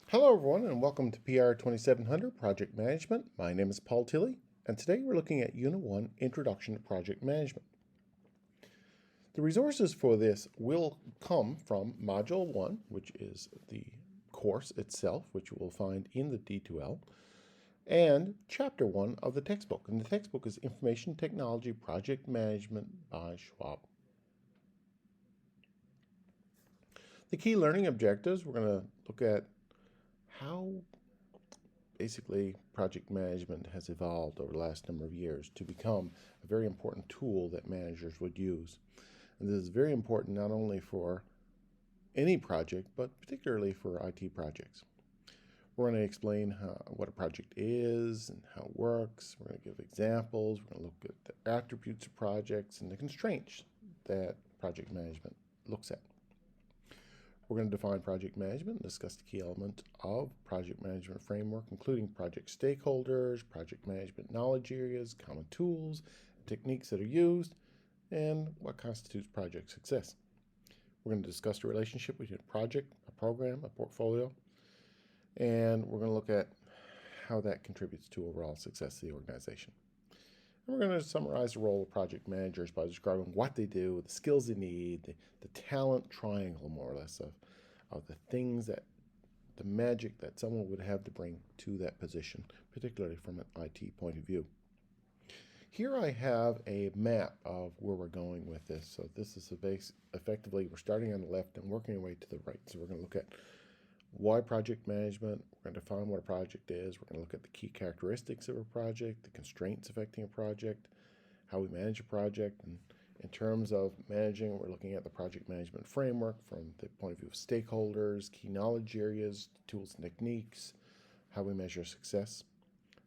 Hello, everyone, and welcome to PR2700 Project Management. My name is Paul Tilley, and today we're looking at Unit 1 Introduction to Project Management. The resources for this will come from Module 1, which is the course itself, which you will find in the D2L, and Chapter 1 of the textbook. And the textbook is Information Technology Project Management by Schwab. The key learning objectives, we're going to look at how basically project management has evolved over the last number of years to become a very important tool that managers would use. And this is very important not only for any project, but particularly for IT projects. We're going to explain what a project is and how it works. We're going to give examples. We're going to look at the attributes of projects and the constraints that project management looks at. We're going to define project management and discuss the key elements of project management framework, including project stakeholders, project management knowledge areas, common tools, techniques that are used, and what constitutes project success. We're going to discuss the relationship between a project, a program, a portfolio, and we're going to look at how that contributes to overall success of the organization. And we're going to summarize the role of project managers by describing what they do, the skills they need, the talent triangle, more or less, of the things that, the magic that someone would have to bring to that position, particularly from an IT point of view. Here I have a map of where we're going with this. So this is a base, effectively, we're starting on the left and working our way to the right. So we're going to look at why project management, we're going to define what a project is, we're going to look at the key characteristics of a project, the constraints affecting a project, how we manage a project, and in terms of managing, we're looking at the project management framework from the point of view of stakeholders, key knowledge areas, tools and techniques, how we measure success.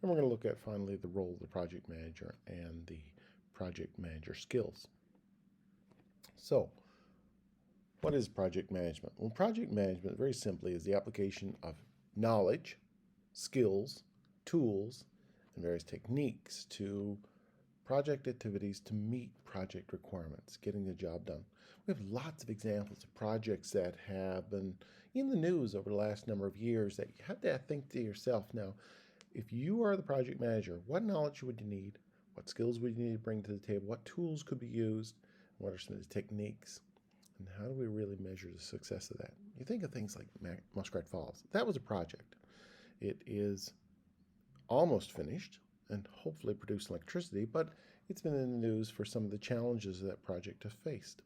And we're going to look at finally the role of the project manager and the project manager skills. So, what is project management? Well, project management, very simply, is the application of knowledge, skills, tools, and various techniques to project activities to meet project requirements, getting the job done. We have lots of examples of projects that have been in the news over the last number of years that you have to think to yourself, now, if you are the project manager, what knowledge would you need? What skills would you need to bring to the table? What tools could be used? What are some of the techniques? And how do we really measure the success of that? You think of things like Muskrat Falls. That was a project. It is almost finished and hopefully produce electricity, but it's been in the news for some of the challenges that project has faced.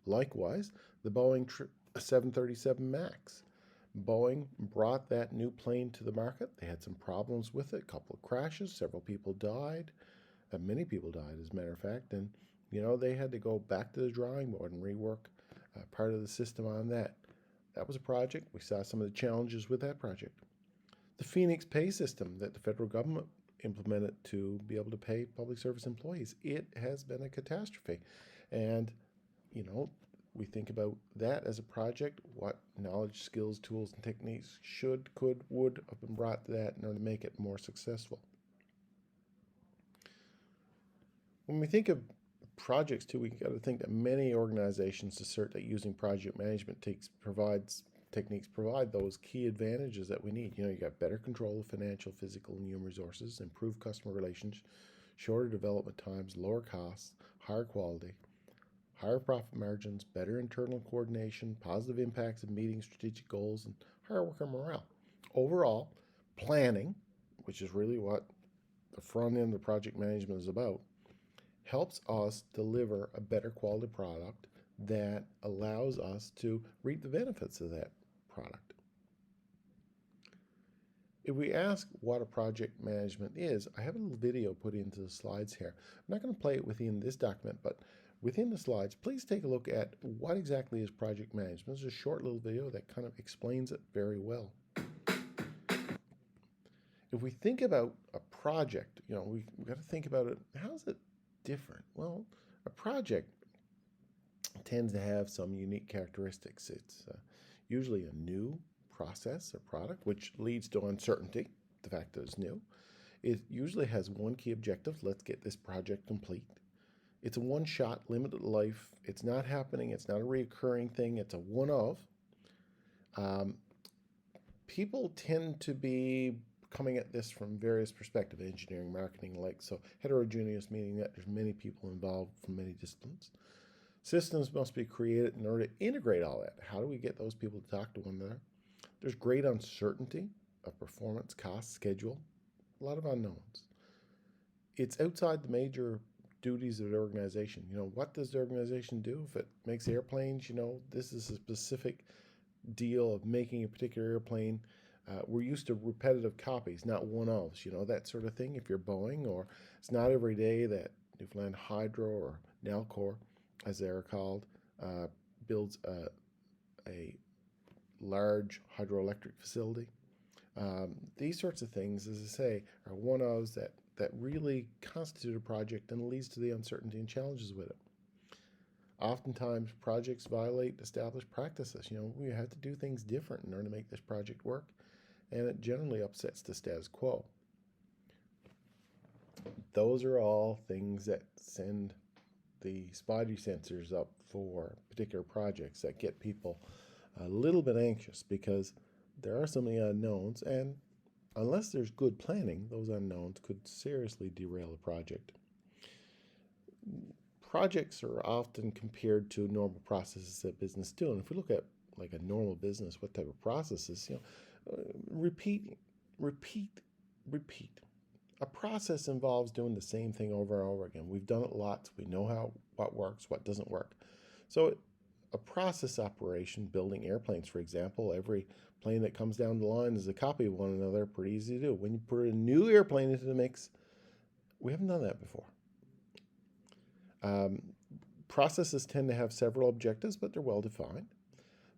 Likewise, the Boeing 737 MAX. Boeing brought that new plane to the market. They had some problems with it, a couple of crashes, several people died. Many people died, as a matter of fact, and they had to go back to the drawing board and rework part of the system on that. That was a project. We saw some of the challenges with that project. The Phoenix pay system that the federal government implemented to be able to pay public service employees, it has been a catastrophe. And, we think about that as a project, what knowledge, skills, tools, and techniques should, could, would have been brought to that in order to make it more successful. When we think of projects too, we got to think that many organizations assert that using project management techniques provide those key advantages that we need. You got better control of financial, physical, and human resources, improved customer relations, shorter development times, lower costs, higher quality, higher profit margins, better internal coordination, positive impacts of meeting strategic goals, and higher worker morale. Overall, planning, which is really what the front end of project management is about, helps us deliver a better quality product that allows us to reap the benefits of that product. If we ask what a project management is, I have a little video put into the slides here. I'm not going to play it within this document, but within the slides, please take a look at what exactly is project management. It's a short little video that kind of explains it very well. If we think about a project, we've got to think about it, how's it different? Well, a project tends to have some unique characteristics. It's usually a new process or product, which leads to uncertainty, the fact that it's new. It usually has one key objective: let's get this project complete. It's a one-shot, limited life. It's not happening. It's not a recurring thing. It's a one-of. People tend to be coming at this from various perspectives, engineering, marketing, like so. Heterogeneous meaning that there's many people involved from many disciplines. Systems must be created in order to integrate all that. How do we get those people to talk to one another? There's great uncertainty of performance, cost, schedule, a lot of unknowns. It's outside the major duties of the organization. What does the organization do if it makes airplanes? This is a specific deal of making a particular airplane. We're used to repetitive copies, not one-offs, that sort of thing. If you're Boeing, or it's not every day that Newfoundland Hydro or Nalcor, as they're called, builds a large hydroelectric facility. These sorts of things, as I say, are one-offs that really constitute a project and leads to the uncertainty and challenges with it. Oftentimes, projects violate established practices. We have to do things different in order to make this project work, and it generally upsets the status quo. Those are all things that send the spidey sensors up for particular projects, that get people a little bit anxious because there are so many unknowns, and unless there's good planning, those unknowns could seriously derail a project. Projects are often compared to normal processes that business do, and if we look at like a normal business, what type of processes? Repeat. A process involves doing the same thing over and over again. We've done it lots. We know what works, what doesn't work. So a process operation, building airplanes, for example, every plane that comes down the line is a copy of one another. Pretty easy to do. When you put a new airplane into the mix, we haven't done that before. Processes tend to have several objectives, but they're well defined.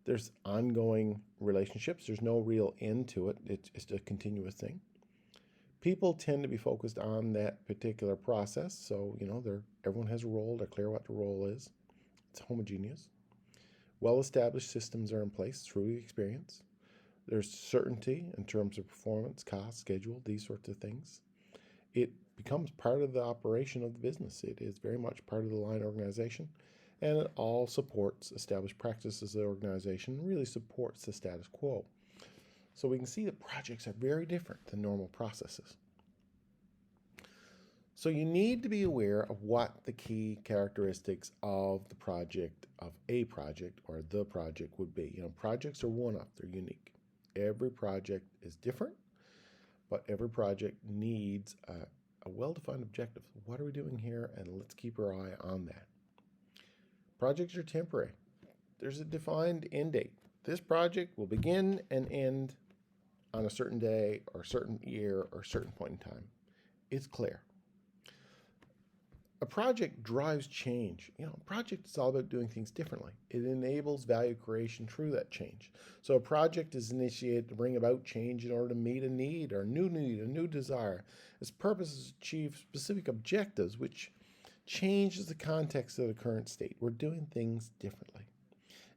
There's ongoing relationships. There's no real end to it. It's a continuous thing. People tend to be focused on that particular process. So, everyone has a role. They're clear what the role is. It's homogeneous. Well-established systems are in place through the experience. There's certainty in terms of performance, cost, schedule, these sorts of things. It becomes part of the operation of the business. It is very much part of the line organization, and it all supports established practices of the organization, really supports the status quo. So we can see that projects are very different than normal processes. So you need to be aware of what the key characteristics of the project, of a project or the project would be. Projects are one-off, they're unique. Every project is different, but every project needs a well-defined objective. What are we doing here? And let's keep our eye on that. Projects are temporary. There's a defined end date. This project will begin and end on a certain day or a certain year or a certain point in time. It's clear. A project drives change. A project is all about doing things differently. It enables value creation through that change. So a project is initiated to bring about change in order to meet a need, or a new desire. Its purpose is to achieve specific objectives, which changes the context of the current state. We're doing things differently.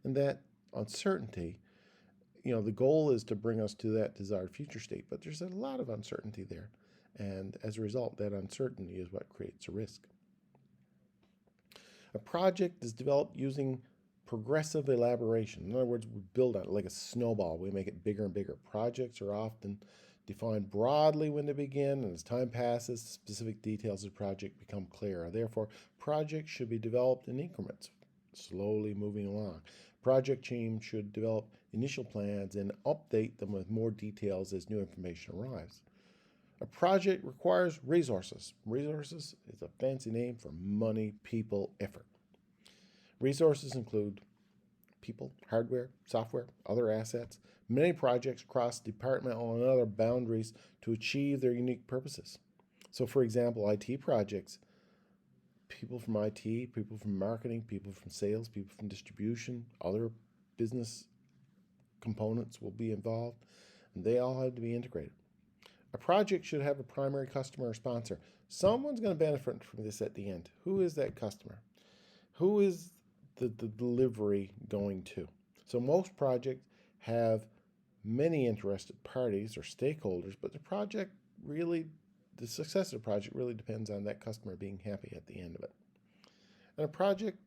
And that uncertainty, the goal is to bring us to that desired future state, but there's a lot of uncertainty there. And as a result, that uncertainty is what creates a risk. A project is developed using progressive elaboration. In other words, we build on it like a snowball. We make it bigger and bigger. Projects are often defined broadly when they begin, and as time passes, specific details of the project become clearer. Therefore, projects should be developed in increments, slowly moving along. Project team should develop initial plans and update them with more details as new information arrives. A project requires resources. Resources is a fancy name for money, people, effort. Resources include people, hardware, software, other assets. Many projects cross departmental and other boundaries to achieve their unique purposes. So, for example, IT projects, people from IT, people from marketing, people from sales, people from distribution, other business components will be involved, and they all have to be integrated. A project should have a primary customer or sponsor. Someone's going to benefit from this at the end. Who is that customer? Who is the delivery going to? So most projects have many interested parties or stakeholders, but the success of the project really depends on that customer being happy at the end of it. And a project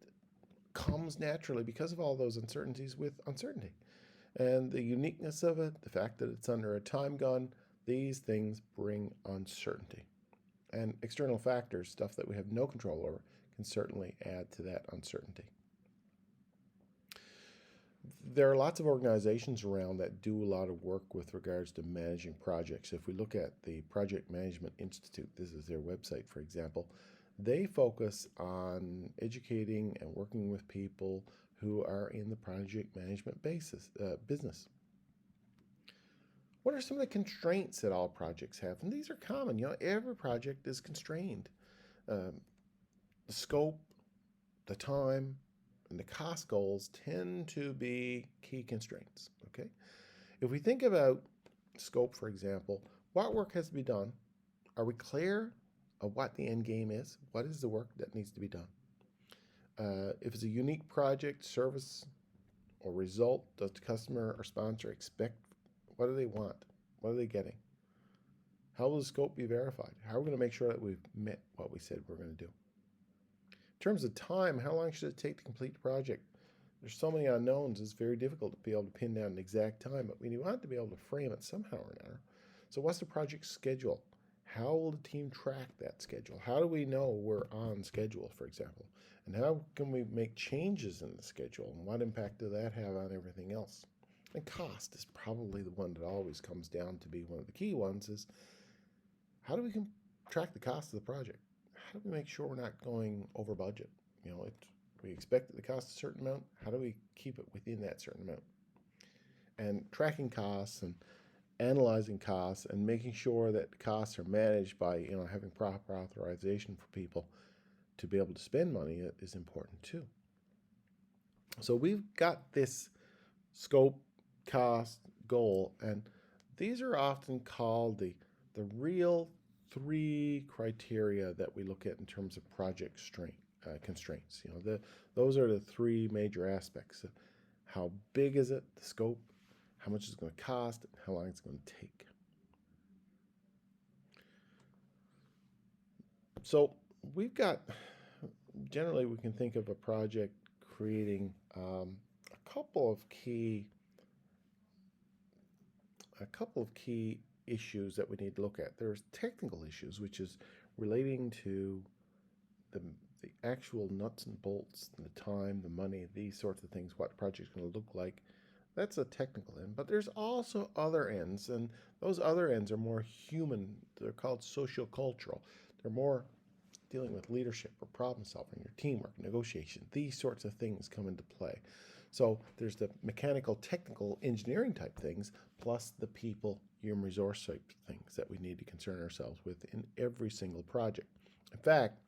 comes naturally because of all those uncertainties with uncertainty. And the uniqueness of it, the fact that it's under a time gun, these things bring uncertainty. And external factors, stuff that we have no control over, can certainly add to that uncertainty. There are lots of organizations around that do a lot of work with regards to managing projects. If we look at the Project Management Institute, this is their website, for example, they focus on educating and working with people who are in the project management business. What are some of the constraints that all projects have? And these are common. Every project is constrained. The scope, the time, and the cost goals tend to be key constraints. Okay, if we think about scope, for example, what work has to be done? Are we clear of what the end game is? What is the work that needs to be done? If it's a unique project, service, or result, does the customer or sponsor expect? What do they want? What are they getting? How will the scope be verified? How are we going to make sure that we've met what we said we're going to do? In terms of time, how long should it take to complete the project? There's so many unknowns, it's very difficult to be able to pin down an exact time, but we want to be able to frame it somehow or another. So what's the project schedule? How will the team track that schedule? How do we know we're on schedule, for example? And how can we make changes in the schedule? And what impact does that have on everything else? And cost is probably the one that always comes down to be one of the key ones, is how do we track the cost of the project? How do we make sure we're not going over budget? If we expect it to cost a certain amount, how do we keep it within that certain amount? And tracking costs and analyzing costs and making sure that costs are managed by having proper authorization for people to be able to spend money is important too. So we've got this scope, cost, goal, and these are often called the real 3 criteria that we look at in terms of project constraints. Those are the 3 major aspects. How big is it, the scope, how much it's going to cost, and how long it's going to take. So we've got, generally we can think of a project creating a couple of key issues that we need to look at. There's technical issues, which is relating to the actual nuts and bolts, the time, the money, these sorts of things, what the project's going to look like. That's a technical end. But there's also other ends, and those other ends are more human. They're called sociocultural. They're more dealing with leadership or problem solving or teamwork, negotiation. These sorts of things come into play. So there's the mechanical, technical, engineering type things, plus the people, human resource type things that we need to concern ourselves with in every single project. In fact,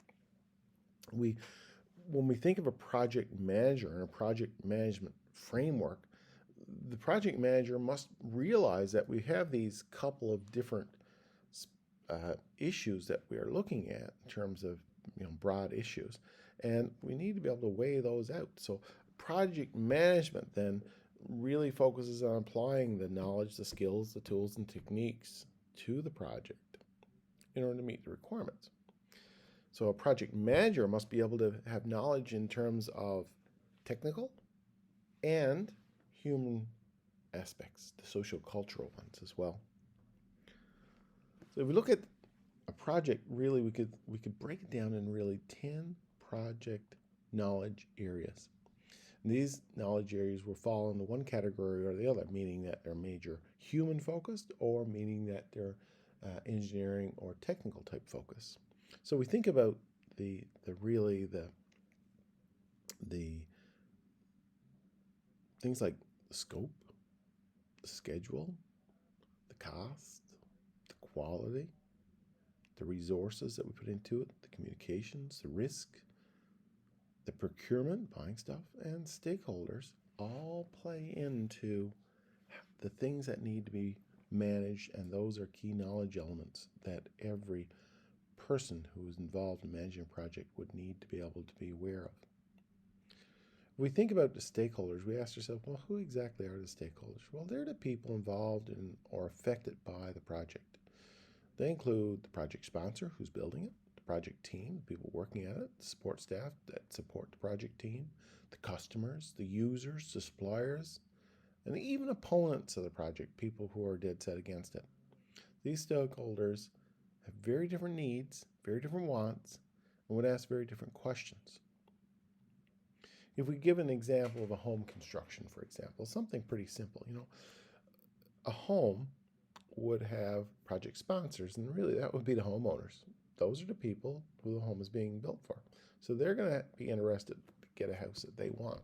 when we think of a project manager and a project management framework, the project manager must realize that we have these couple of different issues that we are looking at in terms of broad issues, and we need to be able to weigh those out. So project management then really focuses on applying the knowledge, the skills, the tools, and techniques to the project in order to meet the requirements. So a project manager must be able to have knowledge in terms of technical and human aspects, the social cultural ones as well. So if we look at a project, really we could break it down in really 10 project knowledge areas. And these knowledge areas will fall into one category or the other, meaning that they're major human focused or meaning that they're engineering or technical type focus. So we think about the things like the scope, the schedule, the cost, the quality, the resources that we put into it, the communications, the risk, the procurement, buying stuff, and stakeholders all play into the things that need to be managed, and those are key knowledge elements that every person who is involved in managing a project would need to be able to be aware of. If we think about the stakeholders, we ask ourselves, well, who exactly are the stakeholders? Well, they're the people involved in or affected by the project. They include the project sponsor who's building it, the project team, the people working at it, the support staff that support the project team, the customers, the users, the suppliers, and even opponents of the project, people who are dead set against it. These stakeholders have very different needs, very different wants, and would ask very different questions. If we give an example of a home construction, for example, something pretty simple, a home would have project sponsors, and really that would be the homeowners. Those are the people who the home is being built for. So they're going to be interested to get a house that they want.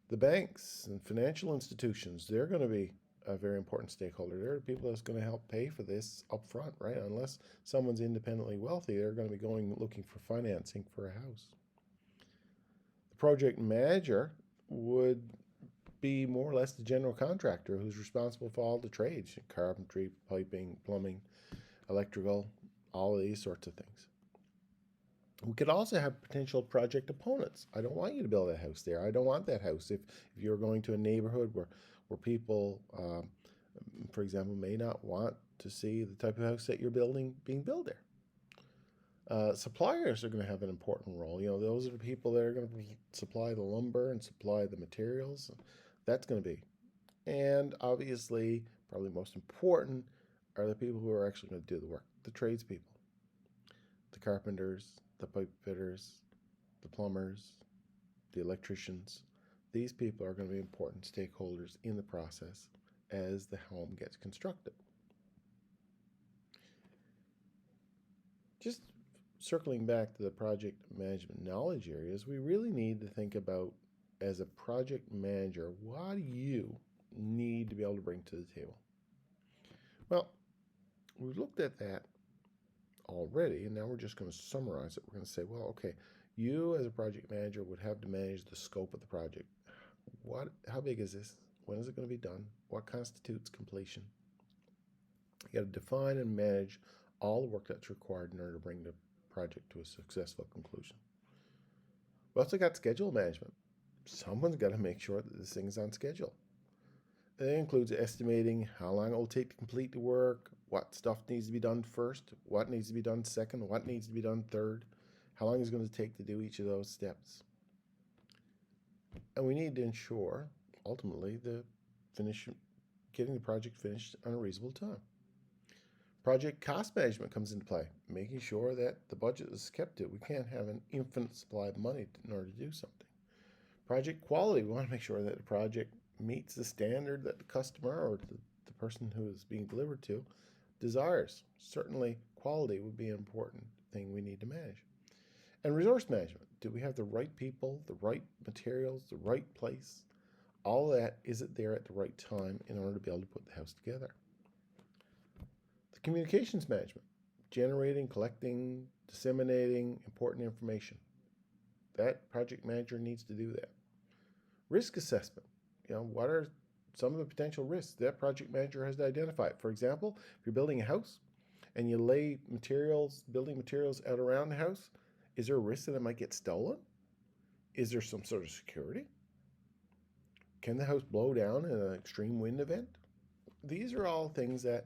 The banks and financial institutions, they're going to be a very important stakeholder. They're the people that's going to help pay for this up front, right? Unless someone's independently wealthy, they're going to be going looking for financing for a house. The project manager would be more or less the general contractor who's responsible for all the trades: carpentry, piping, plumbing, electrical, all of these sorts of things. We could also have potential project opponents. I don't want you to build a house there. I don't want that house. If you're going to a neighborhood where people, for example, may not want to see the type of house that you're building being built there. Suppliers are going to have an important role. Those are the people that are going to supply the lumber and supply the materials. That's going to be. And obviously, probably most important are the people who are actually going to do the work, the tradespeople, the carpenters, the pipe fitters, the plumbers, the electricians. These people are going to be important stakeholders in the process as the home gets constructed. Just circling back to the project management knowledge areas, we really need to think about, as a project manager, what do you need to be able to bring to the table? Well, we've looked at that already, and now we're just going to summarize it. We're going to say, well, okay, you as a project manager would have to manage the scope of the project. How big is this? When is it going to be done? What constitutes completion? You got to define and manage all the work that's required in order to bring the project to a successful conclusion. We also got schedule management. Someone's got to make sure that this thing's on schedule. That includes estimating how long it will take to complete the work, what stuff needs to be done first, what needs to be done second, what needs to be done third, how long it's going to take to do each of those steps. And we need to ensure, ultimately, getting the project finished on a reasonable time. Project cost management comes into play, making sure that the budget is kept to. We can't have an infinite supply of money in order to do something. Project quality, we want to make sure that the project meets the standard that the customer or the person who is being delivered to desires. Certainly, quality would be an important thing we need to manage. And resource management. Do we have the right people, the right materials, the right place? All of that, is it there at the right time in order to be able to put the house together? The communications management. Generating, collecting, disseminating important information. That project manager needs to do that. Risk assessment. What are some of the potential risks that project manager has to identify? For example, if you're building a house and you lay building materials out around the house, is there a risk that it might get stolen? Is there some sort of security? Can the house blow down in an extreme wind event? These are all things that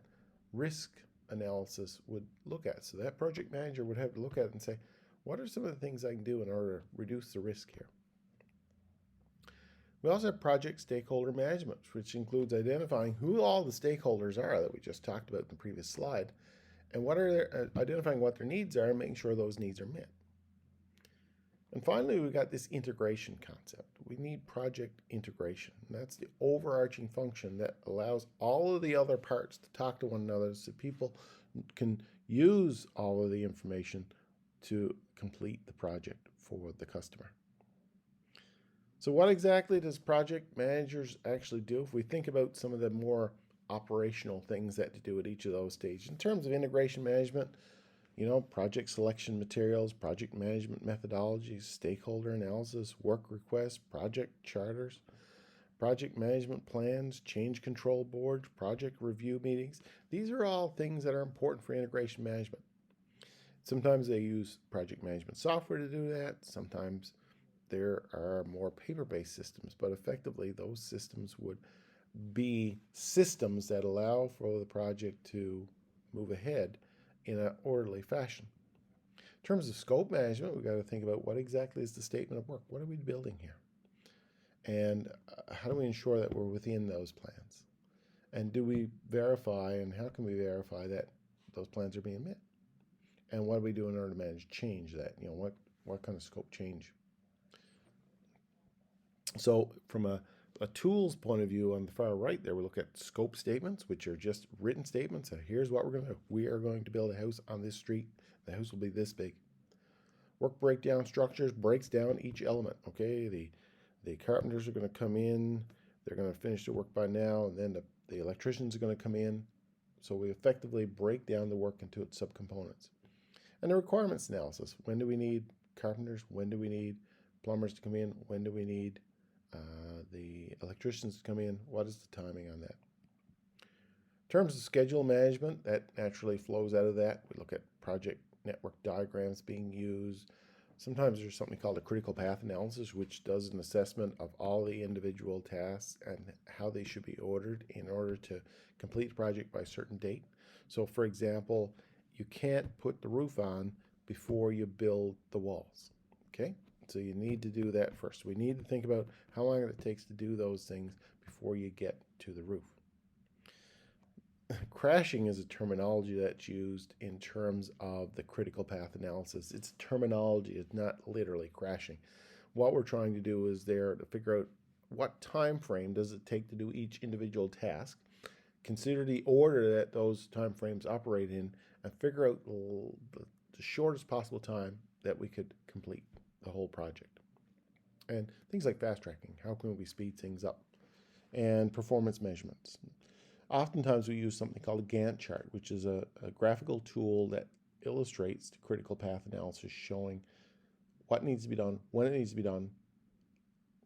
risk analysis would look at. So that project manager would have to look at it and say, what are some of the things I can do in order to reduce the risk here? We also have project stakeholder management, which includes identifying who all the stakeholders are that we just talked about in the previous slide, and identifying what their needs are and making sure those needs are met. And finally, we've got this integration concept. We need project integration. And that's the overarching function that allows all of the other parts to talk to one another so people can use all of the information to complete the project for the customer. So what exactly does project managers actually do? If we think about some of the more operational things that to do at each of those stages. In terms of integration management, project selection materials, project management methodologies, stakeholder analysis, work requests, project charters, project management plans, change control boards, project review meetings. These are all things that are important for integration management. Sometimes they use project management software to do that. Sometimes there are more paper-based systems, but effectively those systems would be systems that allow for the project to move ahead in an orderly fashion. In terms of scope management, we've got to think about what exactly is the statement of work. What are we building here? And how do we ensure that we're within those plans? And do we verify, and how can we verify that those plans are being met? And what do we do in order to manage change that? What kind of scope change? So from a tools point of view, on the far right there, we look at scope statements, which are just written statements. So here's what we're going to do. We are going to build a house on this street. The house will be this big. Work breakdown structures breaks down each element. Okay, the carpenters are going to come in. They're going to finish the work by now, and then the electricians are going to come in. So we effectively break down the work into its subcomponents. And the requirements analysis. When do we need carpenters? When do we need plumbers to come in? When do we need the electricians to come in? What is the timing on that? In terms of schedule management, that naturally flows out of that. We look at project network diagrams being used. Sometimes there's something called a critical path analysis, which does an assessment of all the individual tasks and how they should be ordered in order to complete the project by a certain date. So for example, you can't put the roof on before you build the walls. Okay? So you need to do that first. We need to think about how long it takes to do those things before you get to the roof. Crashing is a terminology that's used in terms of the critical path analysis. It's terminology, it's not literally crashing. What we're trying to do is there to figure out what time frame does it take to do each individual task, consider the order that those time frames operate in, and figure out the shortest possible time that we could complete the whole project. And things like fast tracking, how can we speed things up? And performance measurements. Oftentimes we use something called a Gantt chart, which is a graphical tool that illustrates the critical path analysis, showing what needs to be done, when it needs to be done,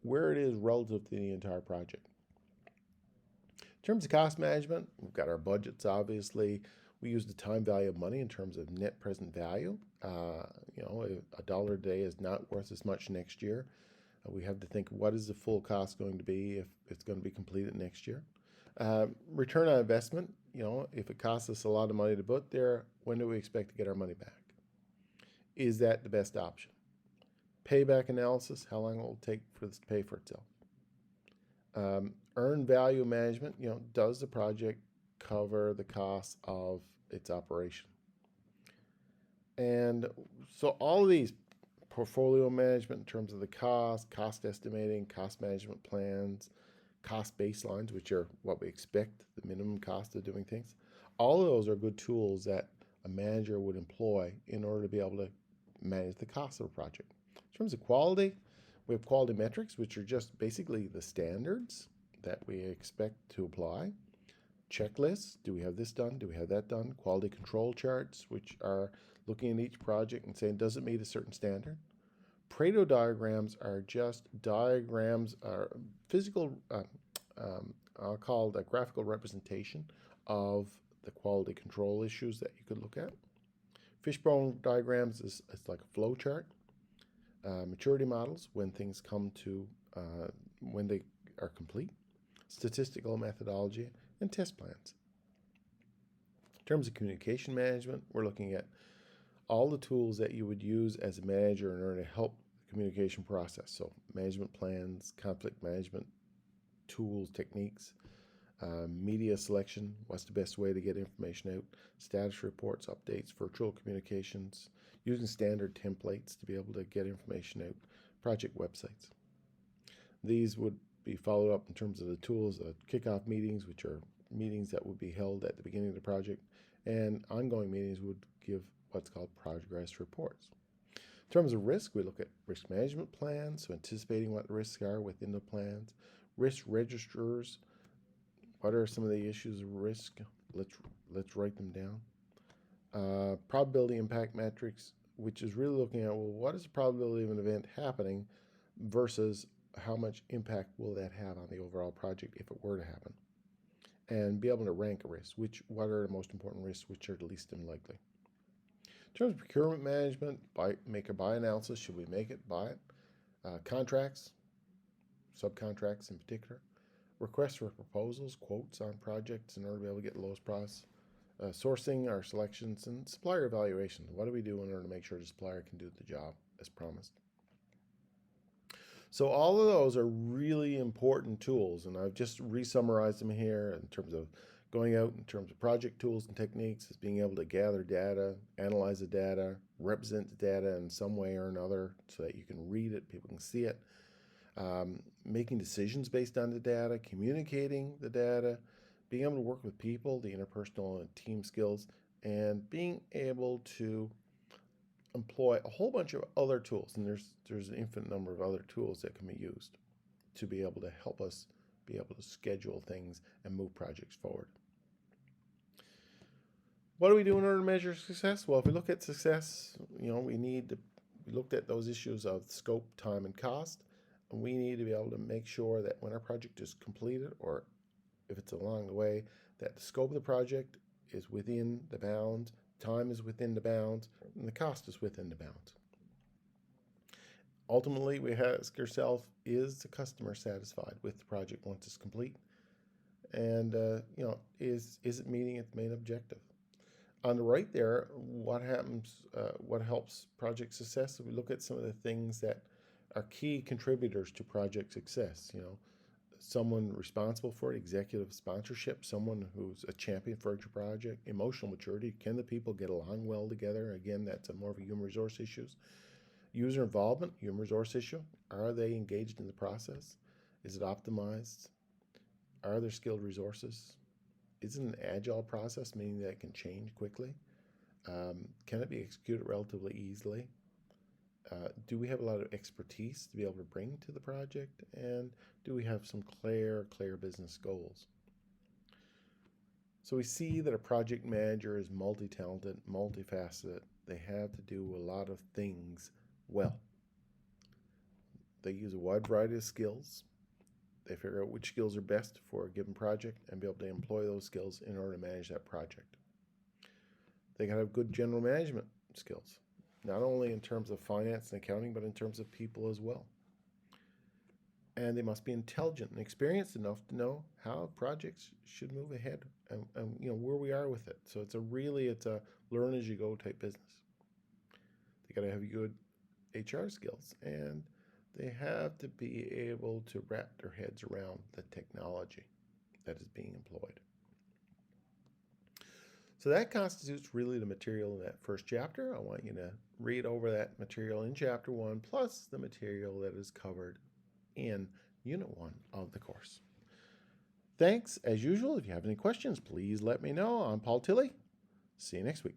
where it is relative to the entire project. In terms of cost management, we've got our budgets, obviously. We use the time value of money in terms of net present value. $1 a day is not worth as much next year. We have to think, what is the full cost going to be if it's going to be completed next year? Return on investment, if it costs us a lot of money to put there, when do we expect to get our money back? Is that the best option? Payback analysis, how long will it take for this to pay for itself? Earned value management, does the project cover the cost of its operation? And so all of these, portfolio management in terms of the cost estimating, cost management plans, cost baselines, which are what we expect, the minimum cost of doing things. All of those are good tools that a manager would employ in order to be able to manage the cost of a project. In terms of quality, we have quality metrics, which are just basically the standards that we expect to apply. Checklists, do we have this done? Do we have that done? Quality control charts, which are looking at each project and saying, does it meet a certain standard? Pareto diagrams are just diagrams, are physical, I'll call it a graphical representation of the quality control issues that you could look at. Fishbone diagrams is like a flow chart. Maturity models, when things come to, when they are complete. Statistical methodology, and test plans. In terms of communication management, we're looking at all the tools that you would use as a manager in order to help the communication process. So management plans, conflict management tools, techniques, media selection, what's the best way to get information out, status reports, updates, virtual communications, using standard templates to be able to get information out, project websites. These would be followed up in terms of the tools, kickoff meetings, which are meetings that would be held at the beginning of the project, and ongoing meetings would give what's called progress reports. In terms of risk, we look at risk management plans, so anticipating what the risks are within the plans, risk registers, what are some of the issues of risk, let's write them down. Probability impact metrics, which is really looking at, well, what is the probability of an event happening versus how much impact will that have on the overall project if it were to happen? And be able to rank a risk, what are the most important risks, which are the least unlikely. In terms of procurement management, make or buy analysis, should we make it, buy it? Contracts, subcontracts in particular. Requests for proposals, quotes on projects in order to be able to get the lowest price. Sourcing our selections, and supplier evaluation. What do we do in order to make sure the supplier can do the job as promised? So all of those are really important tools, and I've just re-summarized them here in terms of going out in terms of project tools and techniques is being able to gather data, analyze the data, represent the data in some way or another so that you can read it, people can see it, making decisions based on the data, communicating the data, being able to work with people, the interpersonal and team skills, and being able to employ a whole bunch of other tools. And there's an infinite number of other tools that can be used to be able to help us be able to schedule things and move projects forward. What do we do in order to measure success? Well, if we look at success, we looked at those issues of scope, time, and cost, and we need to be able to make sure that when our project is completed, or if it's along the way, that the scope of the project is within the bounds, time is within the bounds, and the cost is within the bounds. Ultimately, we ask ourselves, is the customer satisfied with the project once it's complete? And, is it meeting its main objective? On the right there, what helps project success? We look at some of the things that are key contributors to project success. Someone responsible for it, executive sponsorship, someone who's a champion for your project, emotional maturity. Can the people get along well together? Again, that's more of a human resource issue. User involvement, human resource issue. Are they engaged in the process? Is it optimized? Are there skilled resources? Is it an agile process, meaning that it can change quickly? Can it be executed relatively easily? Do we have a lot of expertise to be able to bring to the project? And do we have some clear business goals? So we see that a project manager is multi-talented, multifaceted. They have to do a lot of things well. They use a wide variety of skills. They figure out which skills are best for a given project and be able to employ those skills in order to manage that project. They got to have good general management skills, not only in terms of finance and accounting, but in terms of people as well. And they must be intelligent and experienced enough to know how projects should move ahead and where we are with it. So it's a learn as you go type business. They got to have good HR skills, and they have to be able to wrap their heads around the technology that is being employed. So that constitutes really the material in that first chapter. I want you to read over that material in chapter 1, plus the material that is covered in unit 1 of the course. Thanks. As usual, if you have any questions, please let me know. I'm Paul Tilley. See you next week.